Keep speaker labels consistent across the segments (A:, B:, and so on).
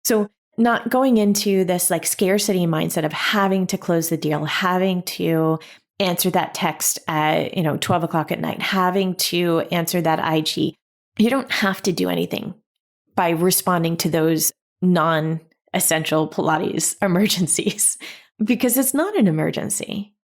A: So not going into this like scarcity mindset of having to close the deal, having to answer that text at, 12 o'clock at night, having to answer that IG. You don't have to do anything by responding to those non-essential Pilates emergencies because it's not an emergency.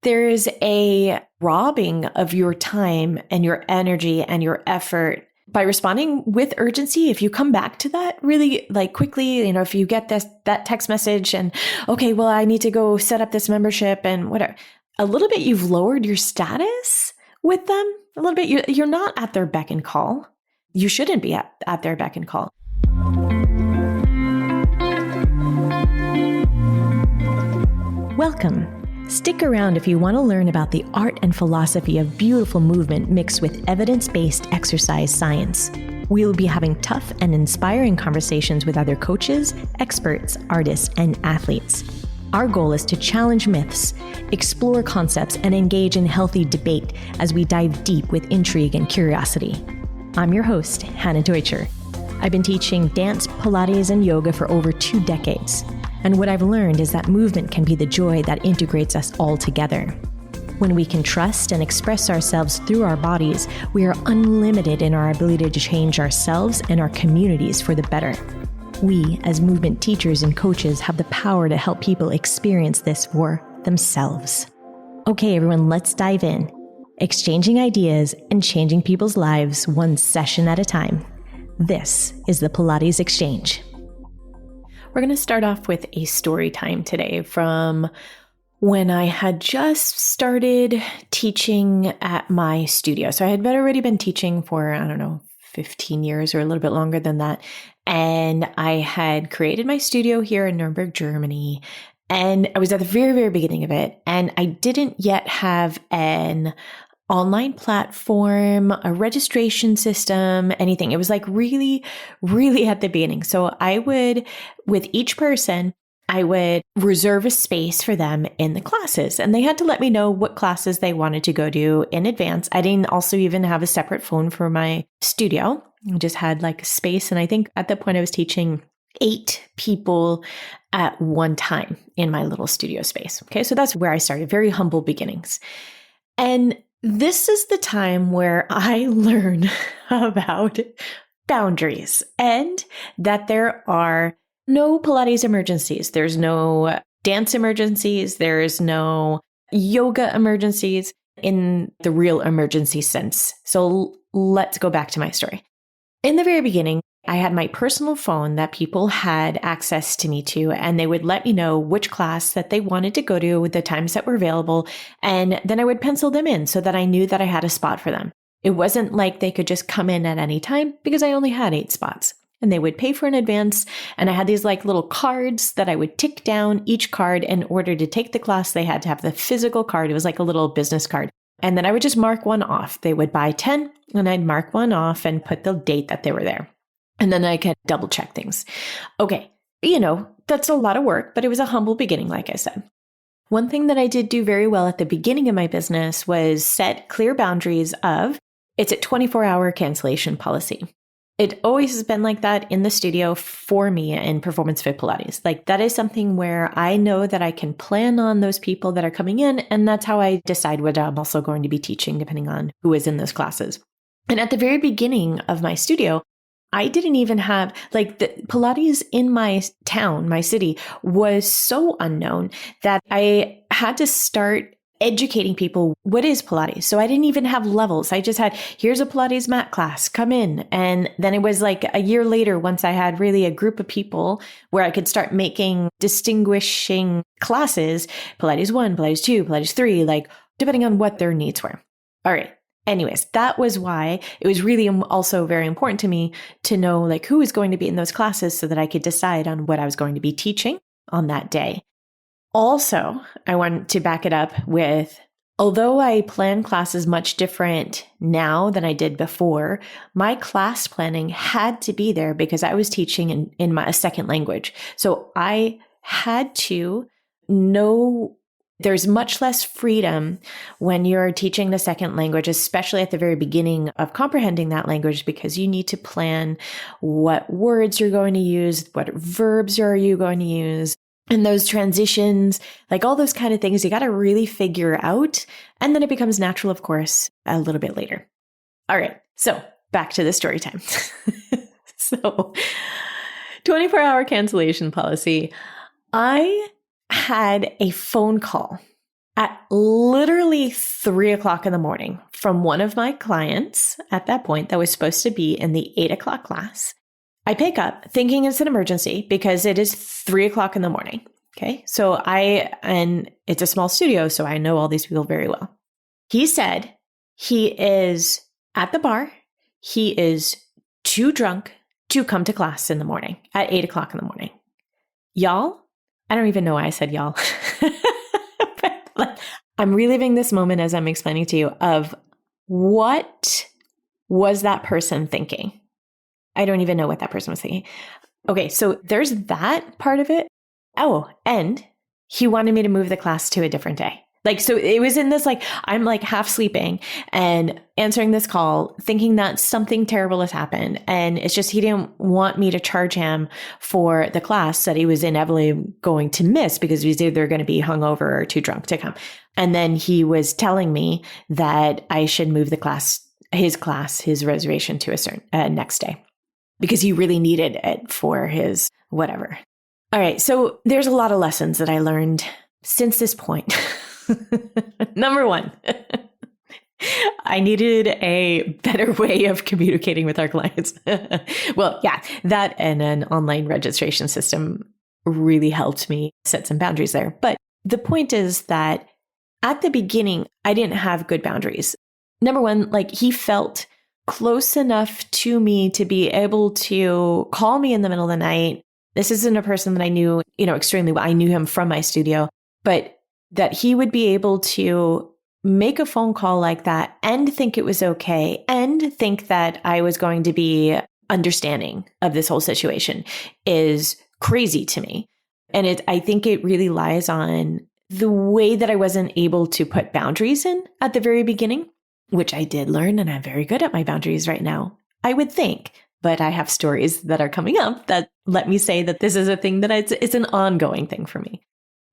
A: There is a robbing of your time and your energy and your effort by responding with urgency. If you come back to that really like quickly, if you get that text message and, okay, well, I need to go set up this membership and whatever, a little bit you've lowered your status with them a little bit. You're not at their beck and call. You shouldn't be at their beck and call. Welcome. Stick around if you want to learn about the art and philosophy of beautiful movement mixed with evidence-based exercise science. We will be having tough and inspiring conversations with other coaches, experts, artists, and athletes. Our goal is to challenge myths, explore concepts, and engage in healthy debate as we dive deep with intrigue and curiosity. I'm your host, Hannah Teutscher. I've been teaching dance, Pilates, and yoga for over 2 decades. And what I've learned is that movement can be the joy that integrates us all together. When we can trust and express ourselves through our bodies, we are unlimited in our ability to change ourselves and our communities for the better. We, as movement teachers and coaches, have the power to help people experience this for themselves. Okay, everyone, let's dive in. Exchanging ideas and changing people's lives one session at a time. This is the Pilates Exchange. We're going to start off with a story time today from when I had just started teaching at my studio. So I had already been teaching for, 15 years or a little bit longer than that. And I had created my studio here in Nuremberg, Germany. And I was at the very, very beginning of it. And I didn't yet have an online platform, a registration system, anything. It was like really, really at the beginning. So I would, with each person, I would reserve a space for them in the classes. And they had to let me know what classes they wanted to go to in advance. I didn't also even have a separate phone for my studio. I just had like a space. And I think at that point I was teaching 8 people at one time in my little studio space. Okay. So that's where I started, very humble beginnings. And this is the time where I learn about boundaries and that there are no Pilates emergencies. There's no dance emergencies. There's no yoga emergencies in the real emergency sense. So let's go back to my story. In the very beginning, I had my personal phone that people had access to me to, and they would let me know which class that they wanted to go to with the times that were available. And then I would pencil them in so that I knew that I had a spot for them. It wasn't like they could just come in at any time because I only had 8 spots and they would pay for in advance. And I had these like little cards that I would tick down each card in order to take the class. They had to have the physical card. It was like a little business card. And then I would just mark one off. They would buy 10 and I'd mark one off and put the date that they were there. And then I could double check things. Okay, that's a lot of work, but it was a humble beginning, like I said. One thing that I did do very well at the beginning of my business was set clear boundaries of, it's a 24-hour cancellation policy. It always has been like that in the studio for me in Performance Fit Pilates. Like that is something where I know that I can plan on those people that are coming in, and that's how I decide what I'm also going to be teaching depending on who is in those classes. And at the very beginning of my studio, I didn't even have, like, the Pilates in my town, my city, was so unknown that I had to start educating people, what is Pilates? So I didn't even have levels. I just had, here's a Pilates mat class, come in. And then it was like a year later, once I had really a group of people where I could start making distinguishing classes, Pilates 1, Pilates 2, Pilates 3, like depending on what their needs were. All right. Anyways, that was why it was really also very important to me to know like who is going to be in those classes so that I could decide on what I was going to be teaching on that day. Also, I want to back it up with, although I plan classes much different now than I did before, my class planning had to be there because I was teaching in my second language. So I had to know There's much less freedom when you're teaching the second language, especially at the very beginning of comprehending that language, because you need to plan what words you're going to use, what verbs are you going to use, and those transitions, like all those kind of things, you got to really figure out. And then it becomes natural, of course, a little bit later. All right. So back to the story time. So 24-hour cancellation policy. I had a phone call at literally 3:00 in the morning from one of my clients at that point that was supposed to be in the 8:00 class. I pick up thinking it's an emergency because it is 3:00 in the morning. Okay. So and it's a small studio, so I know all these people very well. He said he is at the bar. He is too drunk to come to class in the morning at 8:00 in the morning. Y'all, I don't even know why I said y'all. But I'm reliving this moment as I'm explaining to you of what was that person thinking. I don't even know what that person was thinking. Okay, so there's that part of it. Oh, and he wanted me to move the class to a different day. Like, so it was in this, like, I'm like half sleeping and answering this call, thinking that something terrible has happened. And it's just, he didn't want me to charge him for the class that he was inevitably going to miss because he was either going to be hungover or too drunk to come. And then he was telling me that I should move the class, his reservation to a certain next day because he really needed it for his whatever. All right. So there's a lot of lessons that I learned since this point. Number one, I needed a better way of communicating with our clients. Well, yeah, that and an online registration system really helped me set some boundaries there. But the point is that at the beginning, I didn't have good boundaries. Number one, like he felt close enough to me to be able to call me in the middle of the night. This isn't a person that I knew, extremely well. I knew him from my studio, but that he would be able to make a phone call like that and think it was okay and think that I was going to be understanding of this whole situation is crazy to me. And I think it really lies on the way that I wasn't able to put boundaries in at the very beginning, which I did learn, and I'm very good at my boundaries right now, I would think. But I have stories that are coming up that let me say that this is a thing that it's an ongoing thing for me.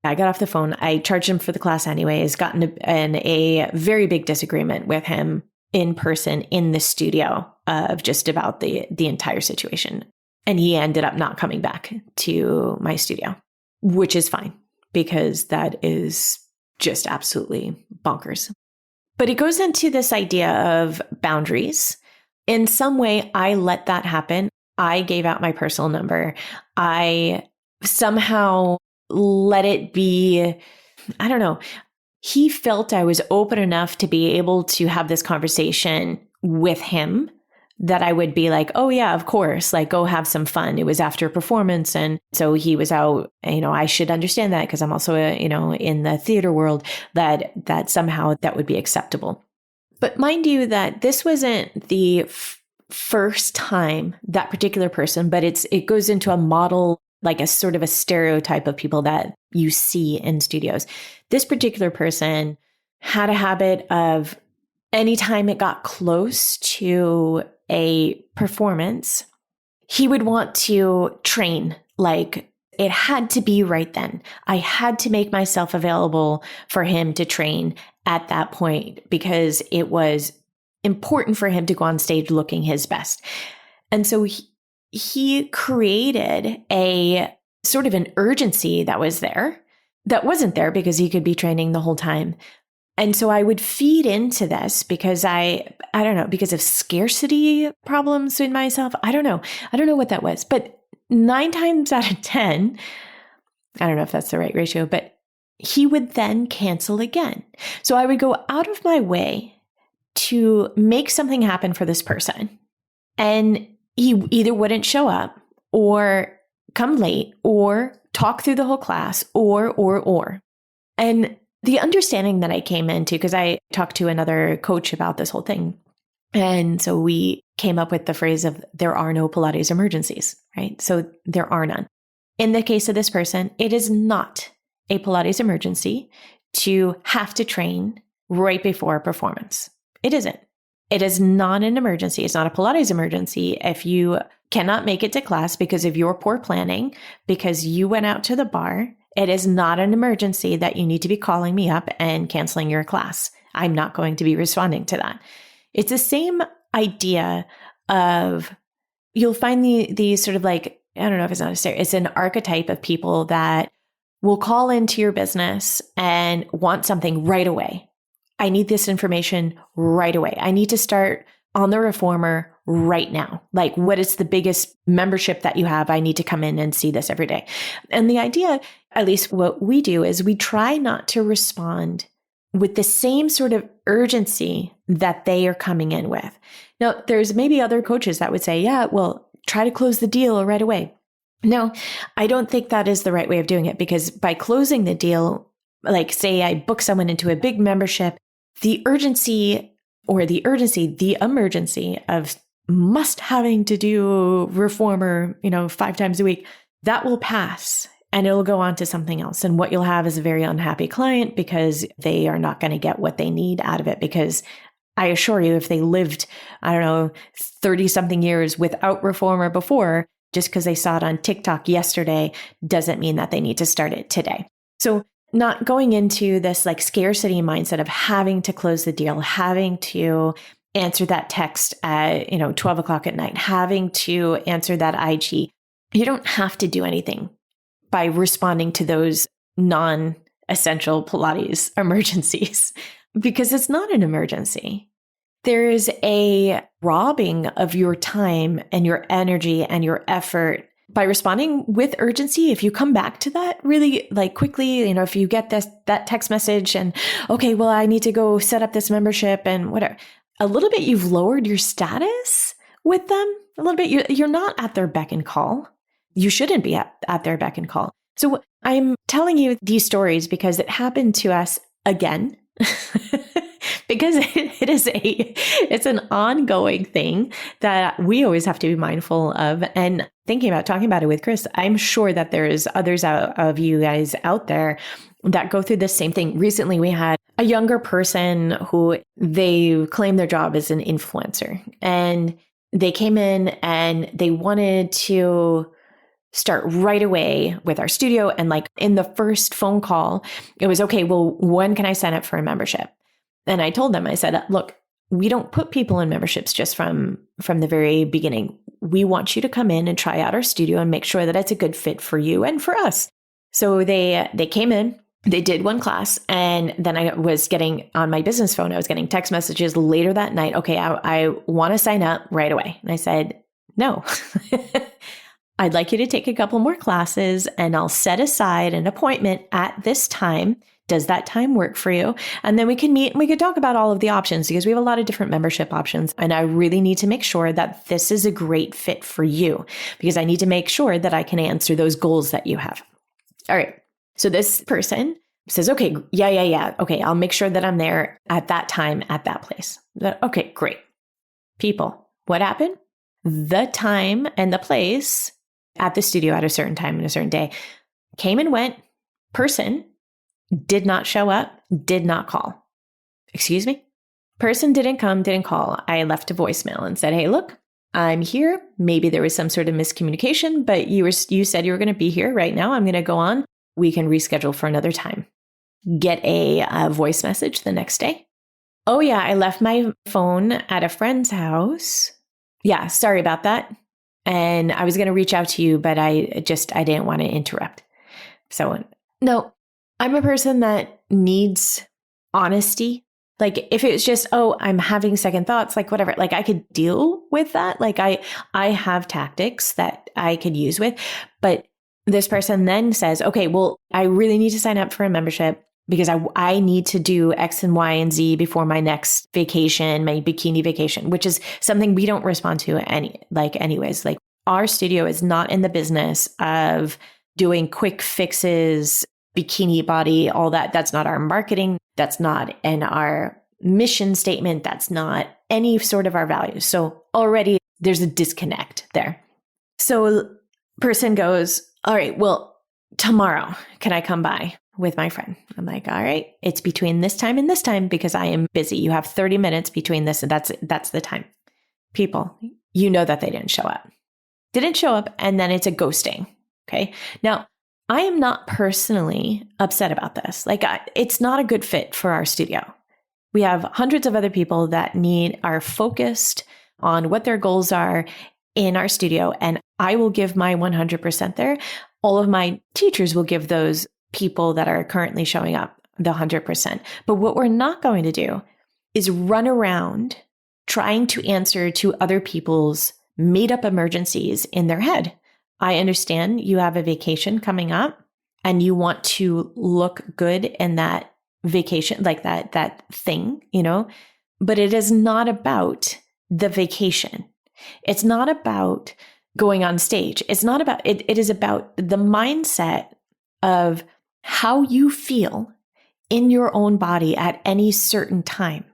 A: I got off the phone. I charged him for the class anyways, got in a very big disagreement with him in person in the studio of just about the entire situation. And he ended up not coming back to my studio, which is fine because that is just absolutely bonkers. But it goes into this idea of boundaries. In some way, I let that happen. I gave out my personal number. I somehow let it be, I don't know. He felt I was open enough to be able to have this conversation with him that I would be like, oh yeah, of course, like go have some fun. It was after a performance. And so he was out, I should understand that because I'm also, in the theater world that somehow that would be acceptable. But mind you that this wasn't the first time that particular person, but it goes into a model, like a sort of a stereotype of people that you see in studios. This particular person had a habit of anytime it got close to a performance, he would want to train. Like it had to be right then. I had to make myself available for him to train at that point because it was important for him to go on stage looking his best. And so he created a sort of an urgency that was there, that wasn't there because he could be training the whole time. And so I would feed into this because I don't know, because of scarcity problems in myself. I don't know what that was, but 9 times out of 10, I don't know if that's the right ratio, but he would then cancel again. So I would go out of my way to make something happen for this person. And he either wouldn't show up or come late or talk through the whole class or. And the understanding that I came into, because I talked to another coach about this whole thing. And so we came up with the phrase of there are no Pilates emergencies, right? So there are none. In the case of this person, it is not a Pilates emergency to have to train right before a performance. It isn't. It is not an emergency. It's not a Pilates emergency. If you cannot make it to class because of your poor planning, because you went out to the bar, it is not an emergency that you need to be calling me up and canceling your class. I'm not going to be responding to that. It's the same idea of, you'll find these sort of like, I don't know if it's not a stereotype, it's an archetype of people that will call into your business and want something right away. I need this information right away. I need to start on the reformer right now. Like, what is the biggest membership that you have? I need to come in and see this every day. And the idea, at least what we do, is we try not to respond with the same sort of urgency that they are coming in with. Now, there's maybe other coaches that would say, yeah, well, try to close the deal right away. No, I don't think that is the right way of doing it, because by closing the deal, like say I book someone into a big membership, the emergency of must having to do reformer, 5 times a week, that will pass and it'll go on to something else. And what you'll have is a very unhappy client because they are not going to get what they need out of it. Because I assure you, if they lived, 30 something years without reformer before, just because they saw it on TikTok yesterday doesn't mean that they need to start it today. So not going into this like scarcity mindset of having to close the deal, having to answer that text at 12 o'clock at night, having to answer that IG. You don't have to do anything by responding to those non-essential Pilates emergencies, because it's not an emergency. There is a robbing of your time and your energy and your effort by responding with urgency. If you come back to that really like quickly, if you get that text message and, okay, well, I need to go set up this membership and whatever, a little bit, you've lowered your status with them a little bit. You're not at their beck and call. You shouldn't be at their beck and call. So I'm telling you these stories because it happened to us again. Because it's an ongoing thing that we always have to be mindful of. And talking about it with Chris, I'm sure that there's others of you guys out there that go through the same thing. Recently, we had a younger person who they claim their job as an influencer, and they came in and they wanted to start right away with our studio. And like in the first phone call, it was, okay, well, when can I sign up for a membership? And I told them, I said, look, we don't put people in memberships just from the very beginning. We want you to come in and try out our studio and make sure that it's a good fit for you and for us. So they came in, they did one class, and then I was getting on my business phone, I was getting text messages later that night. Okay, I want to sign up right away. And I said, no, I'd like you to take a couple more classes and I'll set aside an appointment at this time. Does that time work for you? And then we can meet and we could talk about all of the options, because we have a lot of different membership options. And I really need to make sure that this is a great fit for you, because I need to make sure that I can answer those goals that you have. All right. So this person says, okay, yeah. Okay, I'll make sure that I'm there at that time at that place. Okay, great. People, what happened? The time and the place at the studio at a certain time and a certain day came and went. Person did not show up, did not call. Excuse me? Person didn't come, didn't call. I left a voicemail and said, hey, look, I'm here. Maybe there was some sort of miscommunication, but you said you were going to be here right now. I'm going to go on. We can reschedule for another time. Get a voice message the next day. Oh yeah, I left my phone at a friend's house. Yeah, sorry about that. And I was going to reach out to you, but I didn't want to interrupt. So no, I'm a person that needs honesty. Like if it's just, oh, I'm having second thoughts, like whatever, like I could deal with that. Like I have tactics that I could use with, but this person then says, okay, well, I really need to sign up for a membership because I need to do X and Y and Z before my next vacation, my bikini vacation, which is something we don't respond to anyways. Like our studio is not in the business of doing quick fixes, bikini body, all that. That's not our marketing. That's not in our mission statement. That's not any sort of our values. So already there's a disconnect there. So person goes, all right, well, tomorrow, can I come by? with my friend. I'm like, all right, it's between this time and this time because I am busy. You have 30 minutes between this and that's the time. People, you know that they didn't show up. Didn't show up, and then it's a ghosting. Okay. Now, I am not personally upset about this. Like, it's not a good fit for our studio. We have hundreds of other people that are focused on what their goals are in our studio, and I will give my 100% there. All of my teachers will give those people that are currently showing up the 100%. But what we're not going to do is run around trying to answer to other people's made up emergencies in their head. I understand you have a vacation coming up and you want to look good in that vacation, like that thing, but it is not about the vacation. It's not about going on stage. It's not about it. It is about the mindset of how you feel in your own body at any certain time,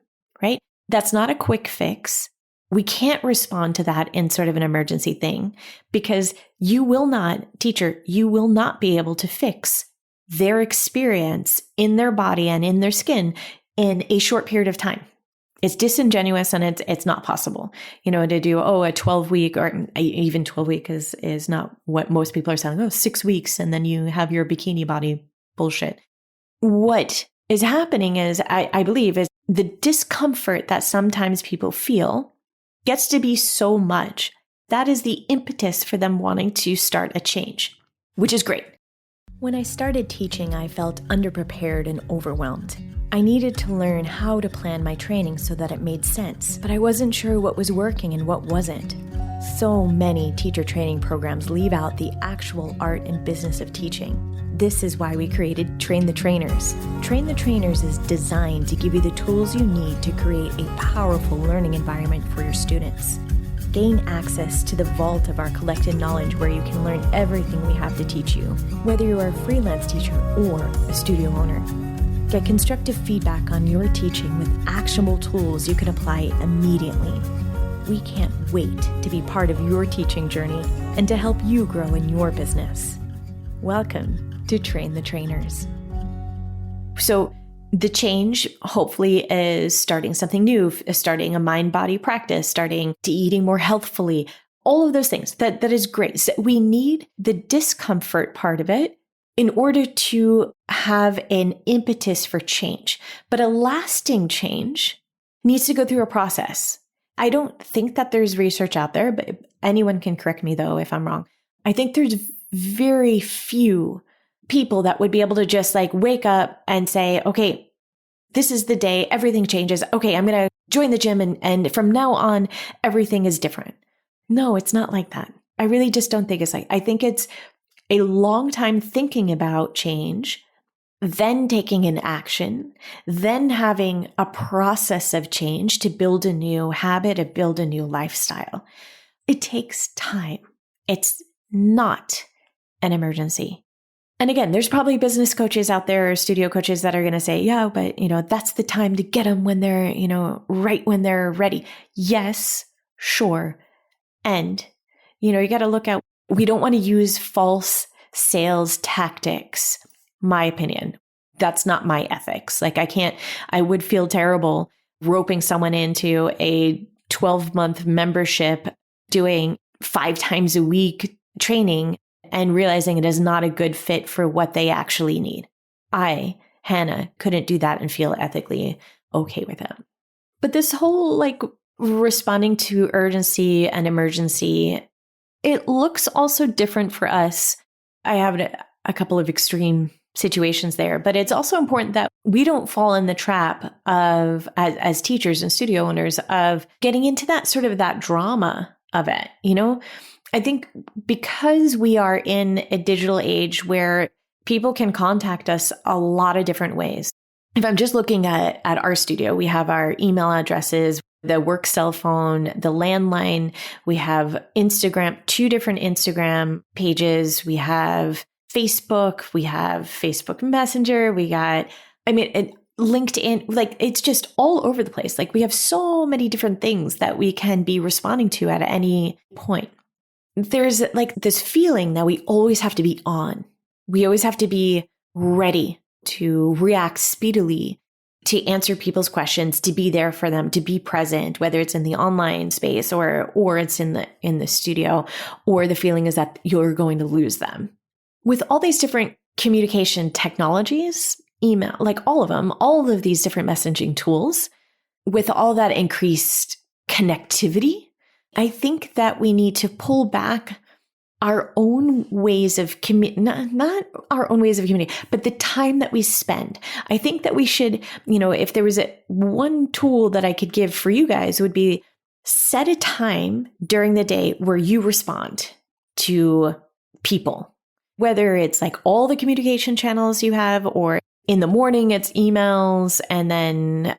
A: right? That's not a quick fix. We can't respond to that in sort of an emergency thing because you will not be able to fix their experience in their body and in their skin in a short period of time. It's disingenuous and it's not possible, to do, a 12-week or even 12-week is not what most people are saying. 6 weeks and then you have your bikini body bullshit. What is happening is, I believe, is the discomfort that sometimes people feel gets to be so much. That is the impetus for them wanting to start a change, which is great. When I started teaching, I felt underprepared and overwhelmed. I needed to learn how to plan my training so that it made sense, but I wasn't sure what was working and what wasn't. So many teacher training programs leave out the actual art and business of teaching. This is why we created Train the Trainers. Train the Trainers is designed to give you the tools you need to create a powerful learning environment for your students. Gain access to the vault of our collected knowledge where you can learn everything we have to teach you, whether you are a freelance teacher or a studio owner. Get constructive feedback on your teaching with actionable tools you can apply immediately. We can't wait to be part of your teaching journey and to help you grow in your business. Welcome to Train the Trainers. So the change hopefully is starting something new, starting a mind-body practice, starting to eating more healthfully, all of those things. That is great. So we need the discomfort part of it in order to have an impetus for change. But a lasting change needs to go through a process. I don't think that there's research out there, but anyone can correct me though if I'm wrong. I think there's very few people that would be able to just wake up and say, okay, this is the day, everything changes. Okay, I'm going to join the gym and from now on, everything is different. No, it's not like that. I really just don't think I think it's a long time thinking about change, then taking an action, then having a process of change to build a new habit, to build a new lifestyle. It takes time. It's not an emergency. And again, there's probably business coaches out there or studio coaches that are going to say, yeah, but that's the time to get them when they're, right when they're ready. Yes, sure. And, you got to look at, we don't want to use false sales tactics. My opinion. That's not my ethics. I would feel terrible roping someone into a 12-month membership doing 5 times a week training and realizing it is not a good fit for what they actually need. I, Hannah, couldn't do that and feel ethically okay with it. But this whole responding to urgency and emergency, it looks also different for us. I have a couple of extreme situations there, but it's also important that we don't fall in the trap of, as teachers and studio owners, of getting into that sort of that drama of it. I think because we are in a digital age where people can contact us a lot of different ways. If I'm just looking at our studio, we have our email addresses, the work cell phone, the landline, we have Instagram, 2 different Instagram pages, we have Facebook, we have Facebook Messenger, we got, LinkedIn, it's just all over the place. We have so many different things that we can be responding to at any point. There's this feeling that we always have to be on. We always have to be ready to react speedily, to answer people's questions, to be there for them, to be present, whether it's in the online space or it's in the studio, or the feeling is that you're going to lose them. With all these different communication technologies, email, like all of these different messaging tools, with all that increased connectivity, I think that we need to pull back our own ways of not our own ways of communicating, but the time that we spend. I think that we should, if there was one tool that I could give for you guys, would be set a time during the day where you respond to people, whether it's like all the communication channels you have, or in the morning it's emails, and then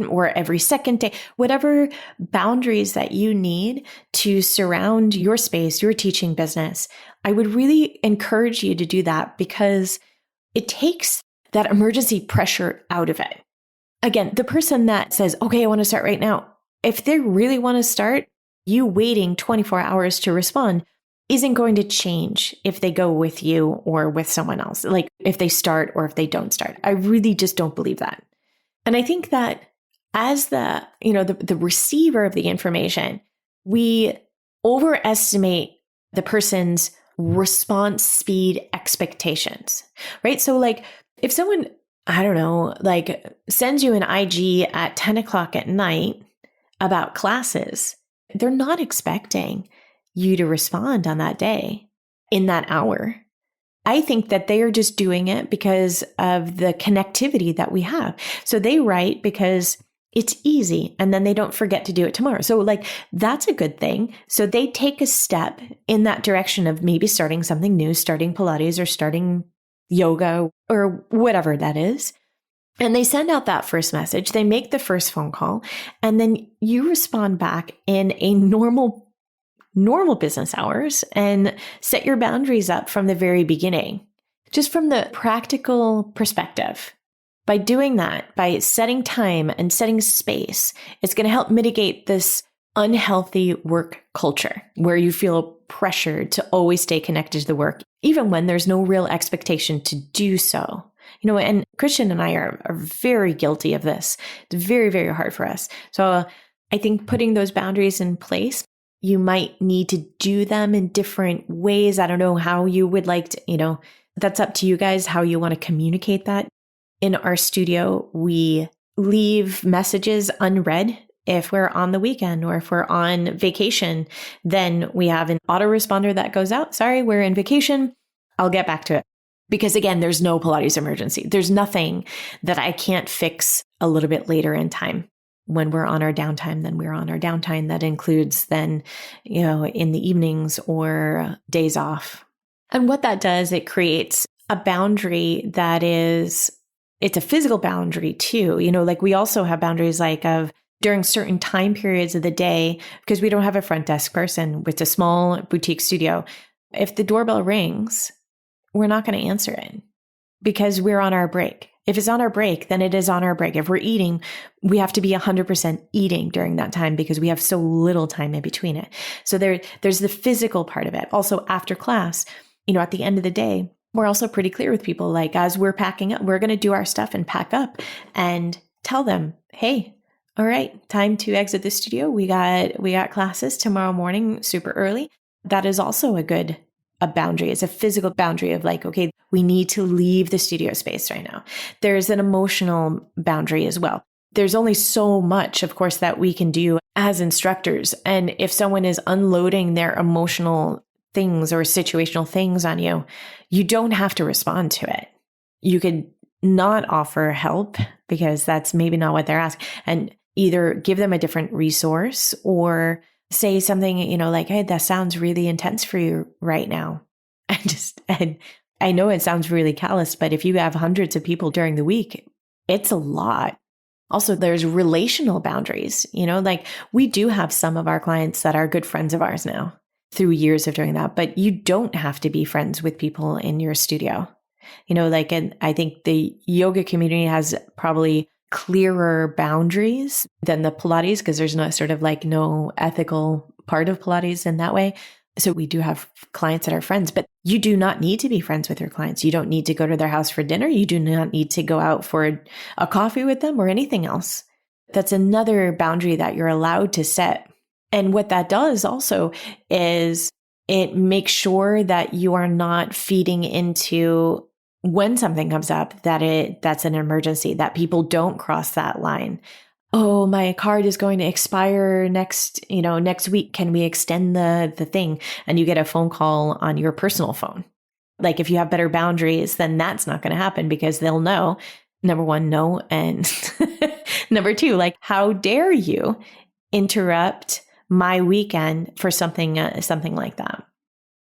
A: or every second day, whatever boundaries that you need to surround your space, your teaching business. I would really encourage you to do that, because it takes that emergency pressure out of it. Again, the person that says, okay, I want to start right now, if they really want to start, you waiting 24 hours to respond isn't going to change if they go with you or with someone else, like if they start or if they don't start. I really just don't believe that. And I think that as the receiver of the information, we overestimate the person's response speed expectations, right? So like if someone, I don't know, like sends you an IG at 10 o'clock at night about classes, they're not expecting you to respond on that day in that hour. I think that they are just doing it because of the connectivity that we have. So they write because it's easy, and then they don't forget to do it tomorrow. So like, that's a good thing. So they take a step in that direction of maybe starting something new, starting Pilates or starting yoga or whatever that is. And they send out that first message. They make the first phone call, and then you respond back in a normal business hours and set your boundaries up from the very beginning, just from the practical perspective. By doing that, by setting time and setting space, it's going to help mitigate this unhealthy work culture where you feel pressured to always stay connected to the work, even when there's no real expectation to do so. And Christian and I are very guilty of this. It's very, very hard for us. So I think putting those boundaries in place, you might need to do them in different ways. I don't know how you would like to, that's up to you guys, how you want to communicate that. In our studio, we leave messages unread. If we're on the weekend or if we're on vacation, then we have an autoresponder that goes out. Sorry, we're in vacation. I'll get back to it. Because again, there's no Pilates emergency. There's nothing that I can't fix a little bit later in time. When we're on our downtime, then we're on our downtime. That includes then, in the evenings or days off. And what that does, it creates a boundary that it's a physical boundary too. Like we also have boundaries like of during certain time periods of the day, because we don't have a front desk person. It's a small boutique studio. If the doorbell rings, we're not going to answer it because we're on our break. If it's on our break, then it is on our break. If we're eating, we have to be 100% eating during that time because we have so little time in between it. So there's the physical part of it. Also after class, at the end of the day, we're also pretty clear with people, like as we're packing up, we're going to do our stuff and pack up and tell them, hey, all right, time to exit the studio. We got classes tomorrow morning, super early. That is also a boundary. It's a physical boundary of like, okay, we need to leave the studio space right now. There's an emotional boundary as well. There's only so much, of course, that we can do as instructors. And if someone is unloading their emotional things or situational things on you, you don't have to respond to it. You could not offer help because that's maybe not what they're asking, and either give them a different resource or say something, like, hey, that sounds really intense for you right now. And I know it sounds really callous, but if you have hundreds of people during the week, it's a lot. Also, there's relational boundaries, like we do have some of our clients that are good friends of ours now through years of doing that, but you don't have to be friends with people in your studio. And I think the yoga community has probably clearer boundaries than the Pilates because there's no sort of like no ethical part of Pilates in that way. So we do have clients that are friends, but you do not need to be friends with your clients. You don't need to go to their house for dinner. You do not need to go out for a coffee with them or anything else. That's another boundary that you're allowed to set. And what that does also is it makes sure that you are not feeding into when something comes up that's an emergency, that people don't cross that line. Oh, my card is going to expire next week. Can we extend the thing? And you get a phone call on your personal phone. Like if you have better boundaries, then that's not going to happen because they'll know, number one, no. And number two, like, how dare you interrupt my weekend for something like that?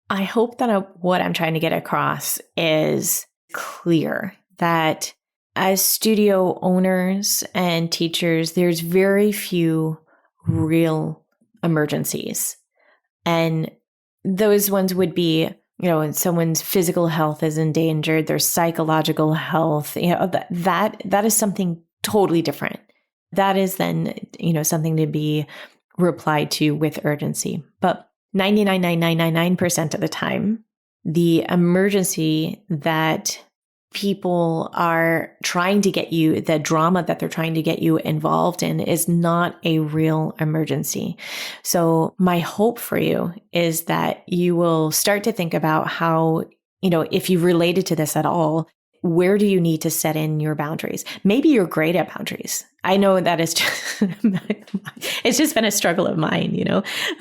A: I hope that what I'm trying to get across is clear, that as studio owners and teachers, there's very few real emergencies. And those ones would be, when someone's physical health is endangered, their psychological health, that is something totally different. That is then, something to be replied to with urgency. But 99.9999% of the time, the emergency that people are trying to get you, the drama that they're trying to get you involved in, is not a real emergency. So my hope for you is that you will start to think about how, if you've related to this at all, where do you need to set in your boundaries? Maybe you're great at boundaries. I know that it's just been a struggle of mine,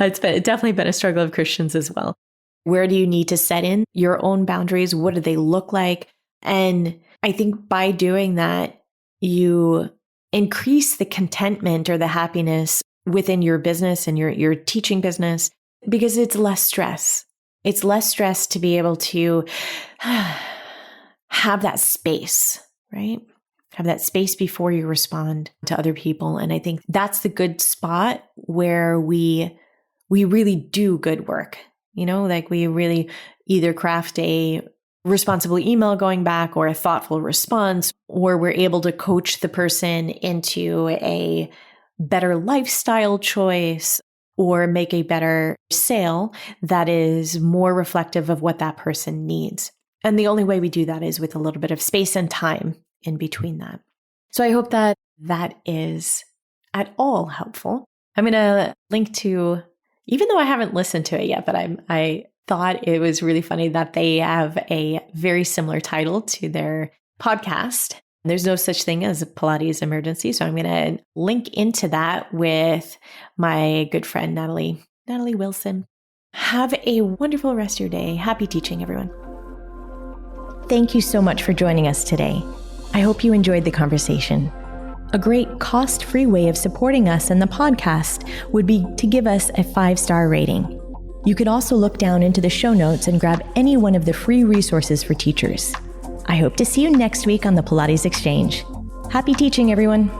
A: It's definitely been a struggle of Christians as well. Where do you need to set in your own boundaries? What do they look like? And I think by doing that, you increase the contentment or the happiness within your business and your teaching business, because it's less stress. It's less stress to be able to have that space, right? Have that space before you respond to other people. And I think that's the good spot where we really do good work, like we really either craft a responsible email going back or a thoughtful response, or we're able to coach the person into a better lifestyle choice or make a better sale that is more reflective of what that person needs. And the only way we do that is with a little bit of space and time in between that. So I hope that is at all helpful. I'm going to link to, even though I haven't listened to it yet, but I thought it was really funny that they have a very similar title to their podcast. There's no such thing as a Pilates Emergency. So I'm going to link into that with my good friend, Natalie Wilson. Have a wonderful rest of your day. Happy teaching, everyone. Thank you so much for joining us today. I hope you enjoyed the conversation. A great cost-free way of supporting us and the podcast would be to give us a 5-star rating. You could also look down into the show notes and grab any one of the free resources for teachers. I hope to see you next week on the Pilates Exchange. Happy teaching, everyone.